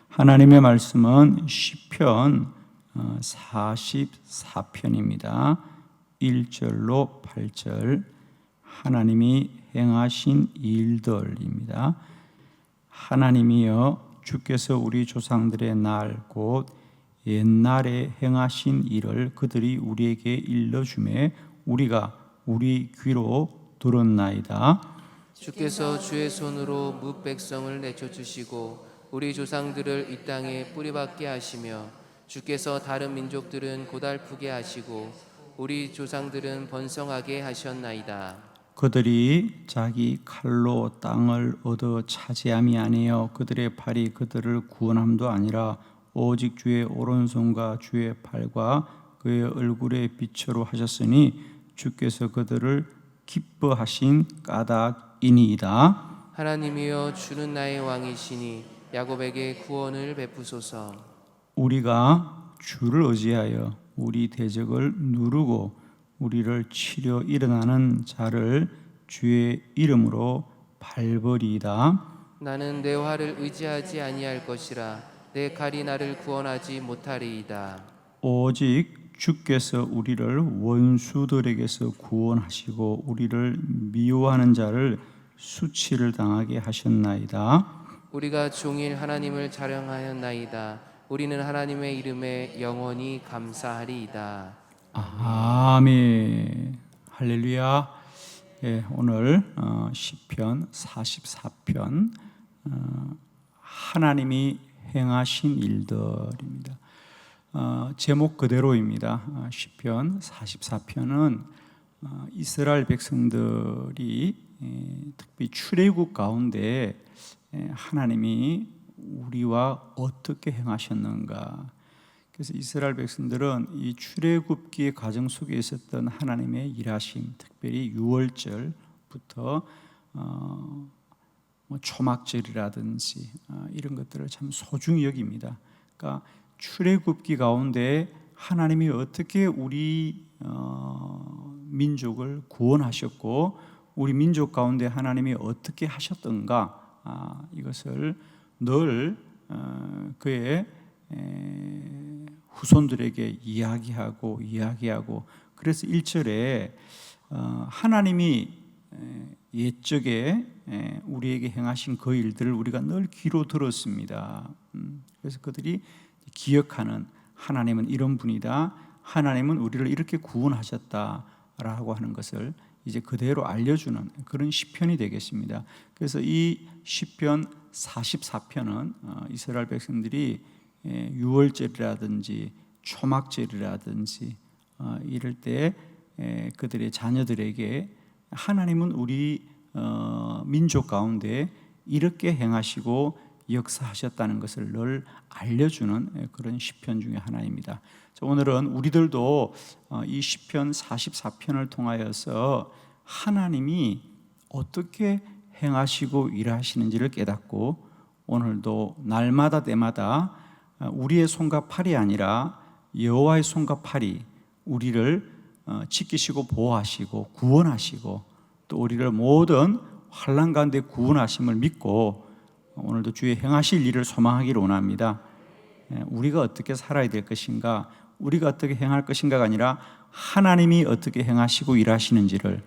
하나님의 말씀은 시편 44편입니다. 1절로 8절 하나님이 행하신 일들입니다. 하나님이여 주께서 우리 조상들의 날 곧 옛날에 행하신 일을 그들이 우리에게 일러주매 우리가 우리 귀로 들었나이다. 주께서 주의 손으로 뭇 백성을 내쫓으시고 우리 조상들을 이 땅에 뿌리박게 하시며 주께서 다른 민족들은 고달프게 하시고 우리 조상들은 번성하게 하셨나이다. 그들이 자기 칼로 땅을 얻어 차지함이 아니요 그들의 팔이 그들을 구원함도 아니라 오직 주의 오른손과 주의 팔과 그의 얼굴의 빛으로 하셨으니 주께서 그들을 기뻐하신 까닭이니이다. 하나님이여 주는 나의 왕이시니 야곱에게 구원을 베푸소서. 우리가 주를 의지하여 우리 대적을 누르고 우리를 치려 일어나는 자를 주의 이름으로 밟으리이다. 나는 내 활을 의지하지 아니할 것이라 내 칼이 나를 구원하지 못하리이다. 오직 주께서 우리를 원수들에게서 구원하시고 우리를 미워하는 자를 수치를 당하게 하셨나이다. 우리가 종일 하나님을 찬양하였나이다. 우리는 하나님의 이름에 영원히 감사하리이다. 아멘. 할렐루야. 예, 오늘 시편 44편 하나님이 행하신 일들입니다. 제목 그대로입니다. 시편 44편은 이스라엘 백성들이 특히 출애굽 가운데 하나님이 우리와 어떻게 행하셨는가. 그래서 이스라엘 백성들은 이 출애굽기의 과정 속에 있었던 하나님의 일하심, 특별히 유월절부터 초막절이라든지 이런 것들을 참 소중히 여깁니다. 그러니까 출애굽기 가운데 하나님이 어떻게 우리 민족을 구원하셨고 우리 민족 가운데 하나님이 어떻게 하셨던가 이것을 늘 그의 후손들에게 이야기하고 그래서 1절에 하나님이 옛적에 우리에게 행하신 그 일들을 우리가 늘 귀로 들었습니다. 그래서 그들이 기억하는 하나님은 이런 분이다. 하나님은 우리를 이렇게 구원하셨다라고 하는 것을 이제 그대로 알려주는 그런 시편이 되겠습니다. 그래서 이 시편 44편은 이스라엘 백성들이 유월절이라든지 초막절이라든지 이럴 때 그들의 자녀들에게 하나님은 우리 민족 가운데 이렇게 행하시고 역사하셨다는 것을 늘 알려주는 그런 시편 중에 하나입니다. 오늘은 우리들도 이 시편 44편을 통하여서 하나님이 어떻게 행하시고 일하시는지를 깨닫고 오늘도 날마다 때마다 우리의 손과 팔이 아니라 여호와의 손과 팔이 우리를 지키시고 보호하시고 구원하시고 또 우리를 모든 환난 가운데 구원하심을 믿고 오늘도 주의 행하실 일을 소망하기를 원합니다. 우리가 어떻게 살아야 될 것인가, 우리가 어떻게 행할 것인가가 아니라 하나님이 어떻게 행하시고 일하시는지를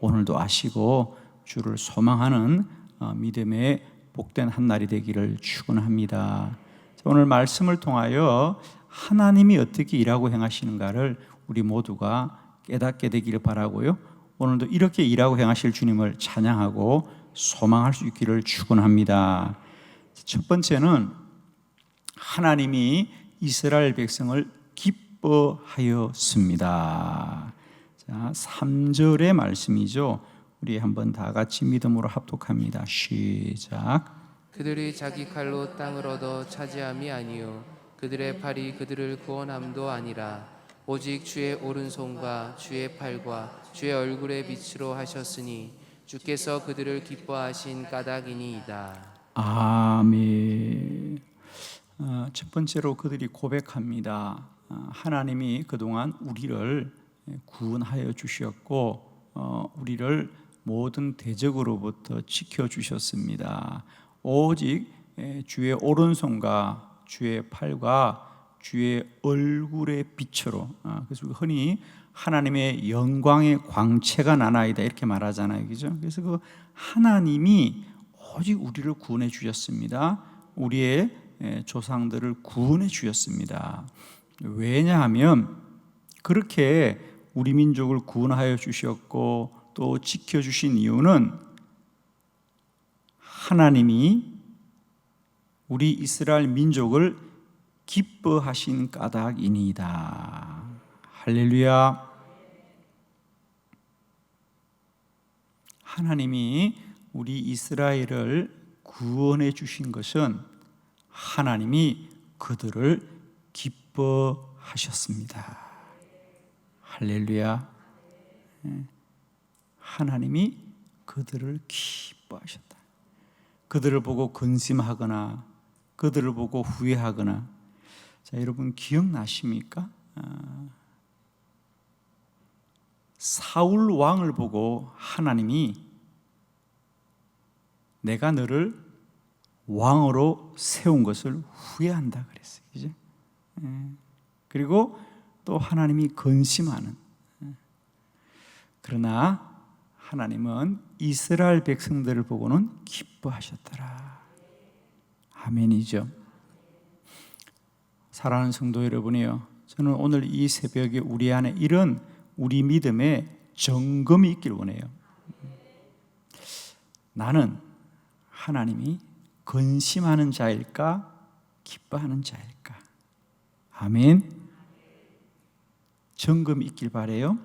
오늘도 아시고 주를 소망하는 믿음의 복된 한 날이 되기를 축원합니다. 오늘 말씀을 통하여 하나님이 어떻게 일하고 행하시는가를 우리 모두가 깨닫게 되기를 바라고요. 오늘도 이렇게 일하고 행하실 주님을 찬양하고 소망할 수 있기를 축원합니다. 첫 번째는 하나님이 이스라엘 백성을 기뻐하였습니다. 자, 3절의 말씀이죠. 우리 한번 다 같이 믿음으로 합독합니다. 시작. 그들이 자기 칼로 땅을 얻어 차지함이 아니요 그들의 팔이 그들을 구원함도 아니라 오직 주의 오른손과 주의 팔과 주의 얼굴의 빛으로 하셨으니 주께서 그들을 기뻐하신 까닭이니이다. 아멘. 첫 번째로 그들이 고백합니다. 하나님이 그동안 우리를 구원하여 주셨고 우리를 모든 대적으로부터 지켜주셨습니다. 오직 주의 오른손과 주의 팔과 주의 얼굴의 빛으로, 그래서 흔히 하나님의 영광의 광채가 나나이다 이렇게 말하잖아요, 그죠? 그래서 그 하나님이 오직 우리를 구원해 주셨습니다. 우리의 조상들을 구원해 주셨습니다. 왜냐하면 그렇게 우리 민족을 구원하여 주셨고 또 지켜주신 이유는 하나님이 우리 이스라엘 민족을 기뻐하신 까닭이니이다. 할렐루야. 하나님이 우리 이스라엘을 구원해 주신 것은 하나님이 그들을 기뻐하셨습니다. 할렐루야. 하나님이 그들을 기뻐하셨다. 그들을 보고 근심하거나 그들을 보고 후회하거나. 자, 여러분 기억나십니까? 사울 왕을 보고 하나님이 내가 너를 왕으로 세운 것을 후회한다 그랬어요. 그죠? 그리고 또 하나님이 근심하는. 그러나 하나님은 이스라엘 백성들을 보고는 기뻐하셨더라. 아멘이죠. 사랑하는 성도 여러분이요, 저는 오늘 이 새벽에 우리 안에 이런 우리 믿음의 점검이 있길 원해요. 나는 하나님이 근심하는 자일까 기뻐하는 자일까? 아멘. 점검이 있길 바라요.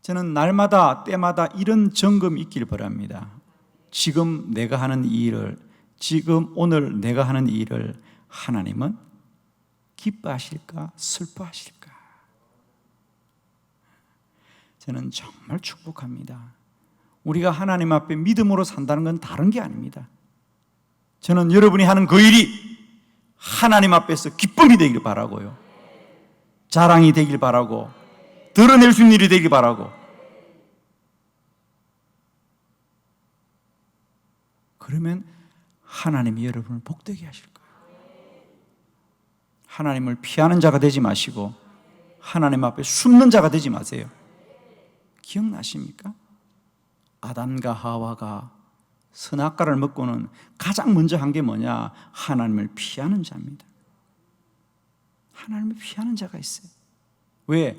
저는 날마다 때마다 이런 점검이 있길 바랍니다. 지금 내가 하는 이 일을, 지금 오늘 내가 하는 이 일을 하나님은 기뻐하실까 슬퍼하실까? 저는 정말 축복합니다. 우리가 하나님 앞에 믿음으로 산다는 건 다른 게 아닙니다. 저는 여러분이 하는 그 일이 하나님 앞에서 기쁨이 되길 바라고요, 자랑이 되길 바라고, 드러낼 수 있는 일이 되길 바라고. 그러면 하나님이 여러분을 복되게 하실 거예요. 하나님을 피하는 자가 되지 마시고 하나님 앞에 숨는 자가 되지 마세요. 기억나십니까? 아담과 하와가 선악과를 먹고는 가장 먼저 한 게 뭐냐? 하나님을 피하는 자입니다. 하나님을 피하는 자가 있어요. 왜?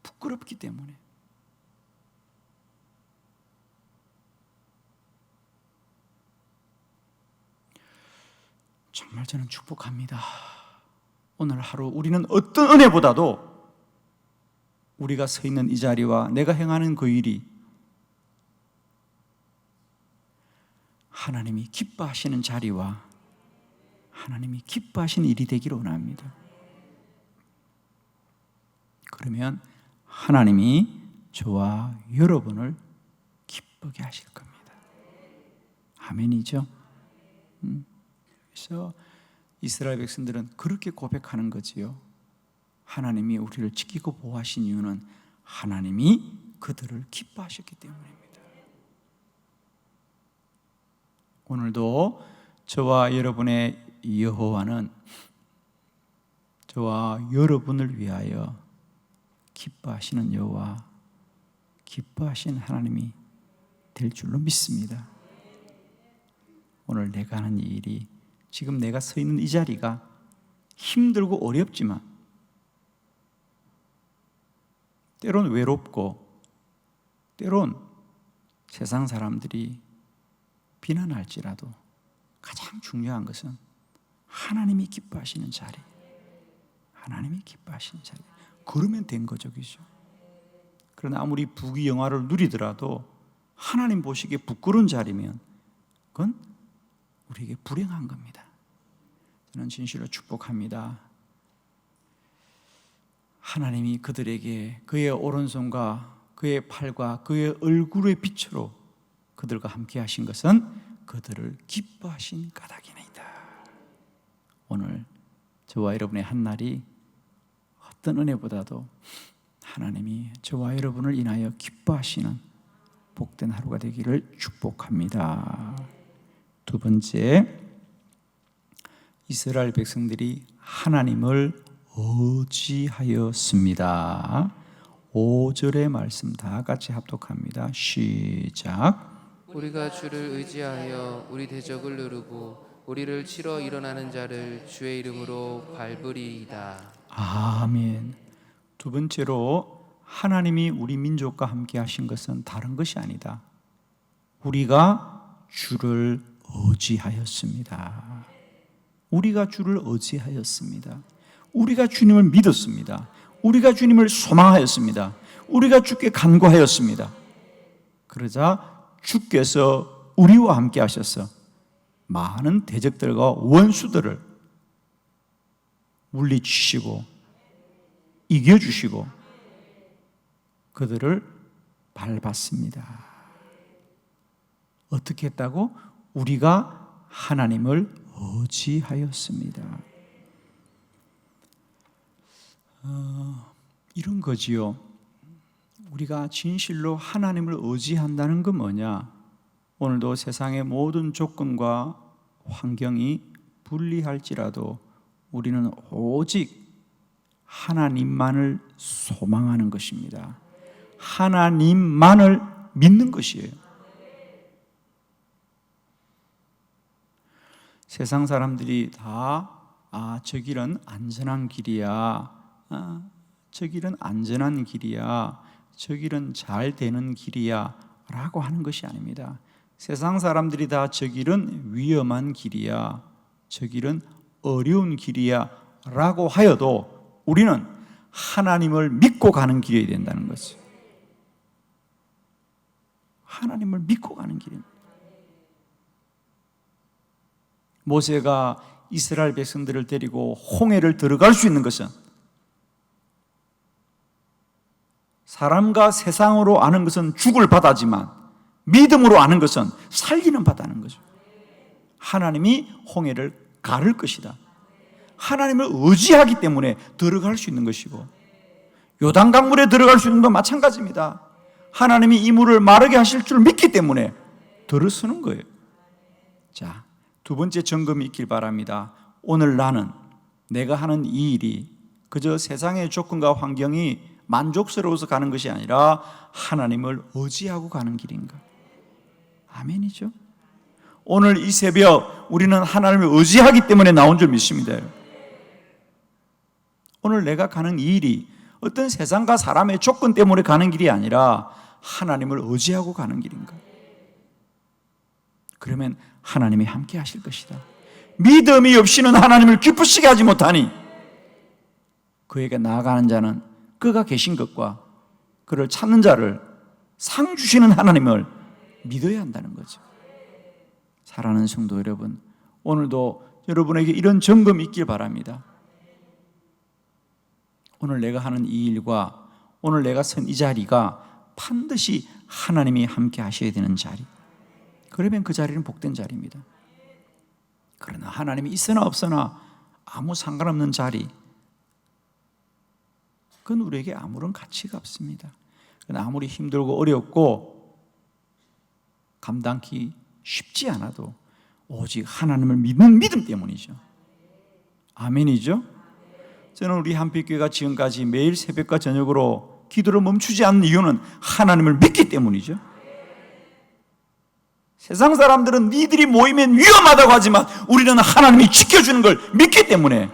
부끄럽기 때문에. 정말 저는 축복합니다. 오늘 하루 우리는 어떤 은혜보다도 우리가 서 있는 이 자리와 내가 행하는 그 일이 하나님이 기뻐하시는 자리와 하나님이 기뻐하시는 일이 되기를 원합니다. 그러면 하나님이 저와 여러분을 기쁘게 하실 겁니다. 아멘이죠? 그래서 이스라엘 백성들은 그렇게 고백하는 거지요. 하나님이 우리를 지키고 보호하신 이유는 하나님이 그들을 기뻐하셨기 때문입니다. 오늘도 저와 여러분의 여호와는 저와 여러분을 위하여 기뻐하시는 여호와, 기뻐하시는 하나님이 될 줄로 믿습니다. 오늘 내가 하는 이 일이, 지금 내가 서 있는 이 자리가 힘들고 어렵지만, 때론 외롭고 때론 세상 사람들이 비난할지라도 가장 중요한 것은 하나님이 기뻐하시는 자리, 하나님이 기뻐하시는 자리, 그러면 된 거죠, 그죠? 그러나 아무리 부귀 영화를 누리더라도 하나님 보시기에 부끄러운 자리면 그건 우리에게 불행한 겁니다. 저는 진실로 축복합니다. 하나님이 그들에게 그의 오른손과 그의 팔과 그의 얼굴의 빛으로 그들과 함께 하신 것은 그들을 기뻐하신 까닭이니이다. 오늘 저와 여러분의 한날이 어떤 은혜보다도 하나님이 저와 여러분을 인하여 기뻐하시는 복된 하루가 되기를 축복합니다. 두 번째, 이스라엘 백성들이 하나님을 의지하였습니다. 5절의 말씀 다 같이 합독합니다. 시작. 우리가 주를 의지하여 우리 대적을 누르고 우리를 치러 일어나는 자를 주의 이름으로 밟으리이다. 아멘. 두 번째로 하나님이 우리 민족과 함께 하신 것은 다른 것이 아니다. 우리가 주를 의지하였습니다. 우리가 주를 의지하였습니다. 우리가 주님을 믿었습니다. 우리가 주님을 소망하였습니다. 우리가 주께 간구하였습니다. 그러자 주께서 우리와 함께 하셔서 많은 대적들과 원수들을 물리치시고 이겨주시고 그들을 밟았습니다. 어떻게 했다고? 우리가 하나님을 의지하였습니다. 이런 거지요. 우리가 진실로 하나님을 의지한다는 건 뭐냐? 오늘도 세상의 모든 조건과 환경이 불리할지라도 우리는 오직 하나님만을 소망하는 것입니다. 하나님만을 믿는 것이에요. 세상 사람들이 다 저 길은 안전한 길이야. 저 길은 안전한 길이야. 저 길은 잘 되는 길이야 라고 하는 것이 아닙니다. 세상 사람들이 다 저 길은 위험한 길이야. 저 길은 어려운 길이야 라고 하여도 우리는 하나님을 믿고 가는 길이어야 된다는 거죠. 하나님을 믿고 가는 길입니다. 모세가 이스라엘 백성들을 데리고 홍해를 들어갈 수 있는 것은 사람과 세상으로 아는 것은 죽을 바다지만 믿음으로 아는 것은 살리는 바다는 거죠. 하나님이 홍해를 가를 것이다. 하나님을 의지하기 때문에 들어갈 수 있는 것이고 요단강물에 들어갈 수 있는 건 마찬가지입니다. 하나님이 이 물을 마르게 하실 줄 믿기 때문에 들어서는 거예요. 자, 두 번째 점검이 있길 바랍니다. 오늘 나는 내가 하는 이 일이 그저 세상의 조건과 환경이 만족스러워서 가는 것이 아니라 하나님을 의지하고 가는 길인가? 아멘이죠. 오늘 이 새벽 우리는 하나님을 의지하기 때문에 나온 줄 믿습니다. 오늘 내가 가는 이 일이 어떤 세상과 사람의 조건 때문에 가는 길이 아니라 하나님을 의지하고 가는 길인가? 그러면 하나님이 함께 하실 것이다. 믿음이 없이는 하나님을 기쁘시게 하지 못하니 그에게 나아가는 자는 그가 계신 것과 그를 찾는 자를 상 주시는 하나님을 믿어야 한다는 거죠. 사랑하는 성도 여러분, 오늘도 여러분에게 이런 점검이 있길 바랍니다. 오늘 내가 하는 이 일과 오늘 내가 선 이 자리가 반드시 하나님이 함께 하셔야 되는 자리. 그러면 그 자리는 복된 자리입니다. 그러나 하나님이 있으나 없으나 아무 상관없는 자리, 그건 우리에게 아무런 가치가 없습니다. 그건 아무리 힘들고 어렵고 감당하기 쉽지 않아도 오직 하나님을 믿는 믿음 때문이죠. 아멘이죠? 저는 우리 한빛교회가 지금까지 매일 새벽과 저녁으로 기도를 멈추지 않는 이유는 하나님을 믿기 때문이죠. 세상 사람들은 니들이 모이면 위험하다고 하지만 우리는 하나님이 지켜주는 걸 믿기 때문에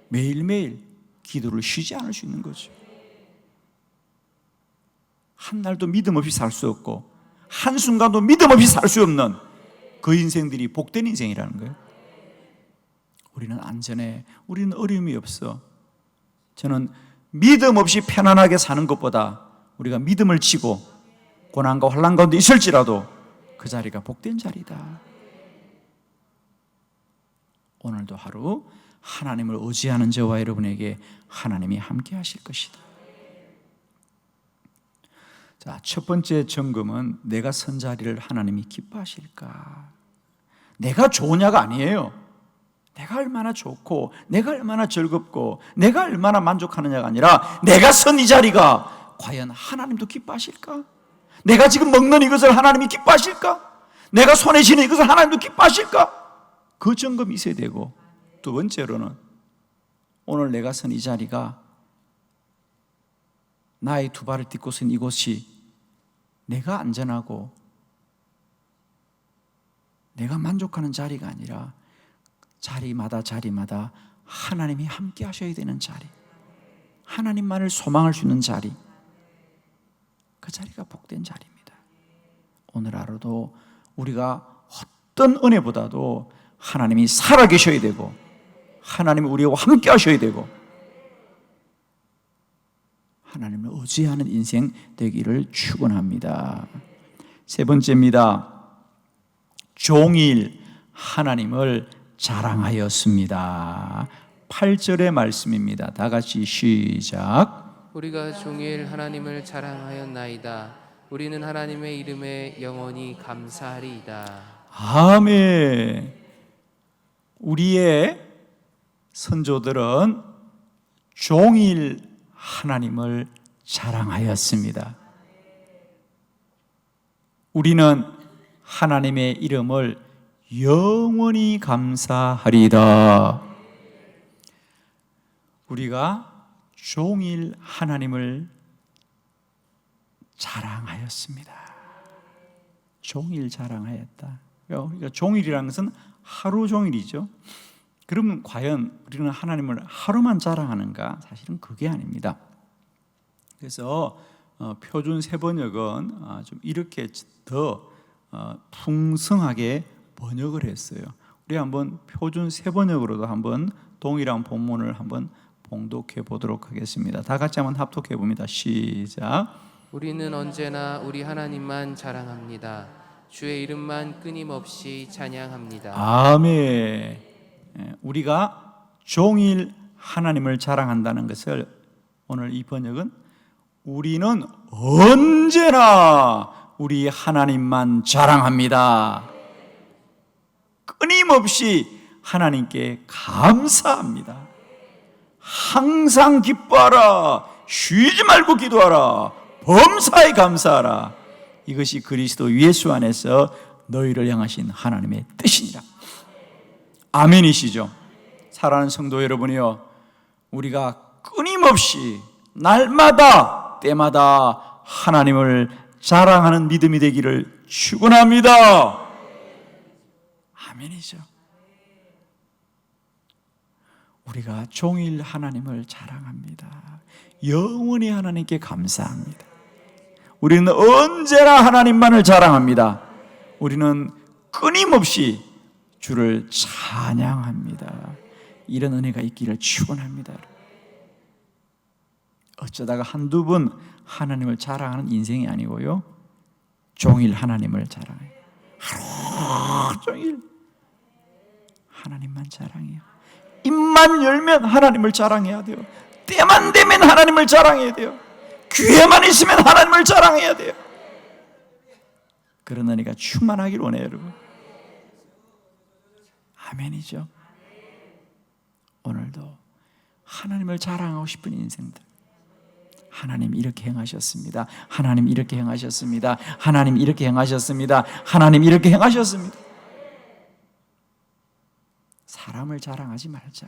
매일매일 기도를 쉬지 않을 수 있는 거죠. 한 날도 믿음 없이 살 수 없고 한순간도 믿음 없이 살 수 없는 그 인생들이 복된 인생이라는 거예요. 우리는 안전해. 우리는 어려움이 없어. 저는 믿음 없이 편안하게 사는 것보다 우리가 믿음을 지고 고난과 환난 가운데 있을지라도 그 자리가 복된 자리다. 오늘도 하루 하나님을 의지하는 저와 여러분에게 하나님이 함께 하실 것이다. 자, 첫 번째 점검은 내가 선 자리를 하나님이 기뻐하실까? 내가 좋으냐가 아니에요. 내가 얼마나 좋고 내가 얼마나 즐겁고 내가 얼마나 만족하느냐가 아니라 내가 선 이 자리가 과연 하나님도 기뻐하실까? 내가 지금 먹는 이것을 하나님이 기뻐하실까? 내가 손에 쥐는 이것을 하나님도 기뻐하실까? 그 점검이 있어야 되고, 두 번째로는 오늘 내가 선 이 자리가, 나의 두 발을 딛고 선 이곳이 내가 안전하고 내가 만족하는 자리가 아니라 자리마다 하나님이 함께 하셔야 되는 자리, 하나님만을 소망할 수 있는 자리, 그 자리가 복된 자리입니다. 오늘 하루도 우리가 어떤 은혜보다도 하나님이 살아계셔야 되고, 하나님이 우리와 함께 하셔야 되고, 하나님을 의지하는 인생 되기를 축원합니다. 세 번째입니다. 종일 하나님을 자랑하였습니다. 8절의 말씀입니다. 다 같이 시작. 우리가 종일 하나님을 자랑하였나이다. 우리는 하나님의 이름에 영원히 감사하리이다. 아멘. 우리의 선조들은 종일 하나님을 자랑하였습니다. 우리는 하나님의 이름을 영원히 감사하리이다. 우리가 종일 하나님을 자랑하였습니다. 종일 자랑하였다. 그러니까 종일이라는 것은 하루 종일이죠. 그러면 과연 우리는 하나님을 하루만 자랑하는가? 사실은 그게 아닙니다. 그래서 표준 세번역은 좀 이렇게 더 풍성하게 번역을 했어요. 우리 한번 표준 세번역으로도 한번 동일한 본문을 한번 봉독해 보도록 하겠습니다. 다 같이 한번 합독해 봅니다. 시작. 우리는 언제나 우리 하나님만 자랑합니다. 주의 이름만 끊임없이 찬양합니다. 아멘. 우리가 종일 하나님을 자랑한다는 것을 오늘 이 번역은 우리는 언제나 우리 하나님만 자랑합니다. 끊임없이 하나님께 감사합니다. 항상 기뻐하라. 쉬지 말고 기도하라. 범사에 감사하라. 이것이 그리스도 예수 안에서 너희를 향하신 하나님의 뜻이니라. 아멘이시죠? 사랑하는 성도 여러분이요, 우리가 끊임없이 날마다 때마다 하나님을 자랑하는 믿음이 되기를 축원합니다. 아멘이죠. 우리가 종일 하나님을 자랑합니다. 영원히 하나님께 감사합니다. 우리는 언제나 하나님만을 자랑합니다. 우리는 끊임없이 주를 찬양합니다. 이런 은혜가 있기를 축원합니다. 어쩌다가 한두 번 하나님을 자랑하는 인생이 아니고요, 종일 하나님을 자랑해요. 하루 종일 하나님만 자랑해요. 입만 열면 하나님을 자랑해야 돼요. 때만 되면 하나님을 자랑해야 돼요. 기회만 있으면 하나님을 자랑해야 돼요. 그런 은혜가 충만하길 원해요, 여러분. 아멘이죠. 오늘도 하나님을 자랑하고 싶은 인생들, 하나님 이렇게 행하셨습니다. 하나님 이렇게 행하셨습니다. 하나님 이렇게 행하셨습니다. 하나님 이렇게 행하셨습니다. 사람을 자랑하지 말자.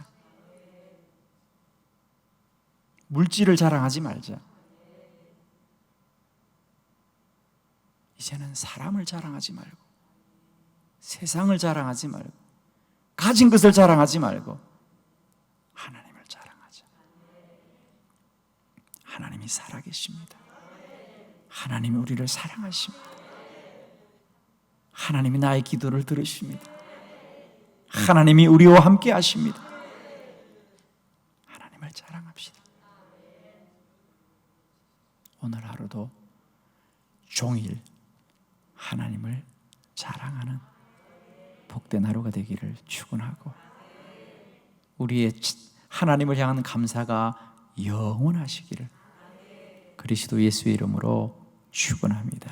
물질을 자랑하지 말자. 이제는 사람을 자랑하지 말고, 세상을 자랑하지 말고, 가진 것을 자랑하지 말고 하나님을 자랑하자. 하나님이 살아계십니다. 하나님이 우리를 사랑하십니다. 하나님이 나의 기도를 들으십니다. 하나님이 우리와 함께 하십니다. 하나님을 자랑합시다. 오늘 하루도 종일 하나님을 자랑하는 복된 하루가 되기를 축원하고, 우리의 하나님을 향하는 감사가 영원하시기를 그리스도 예수의 이름으로 축원합니다.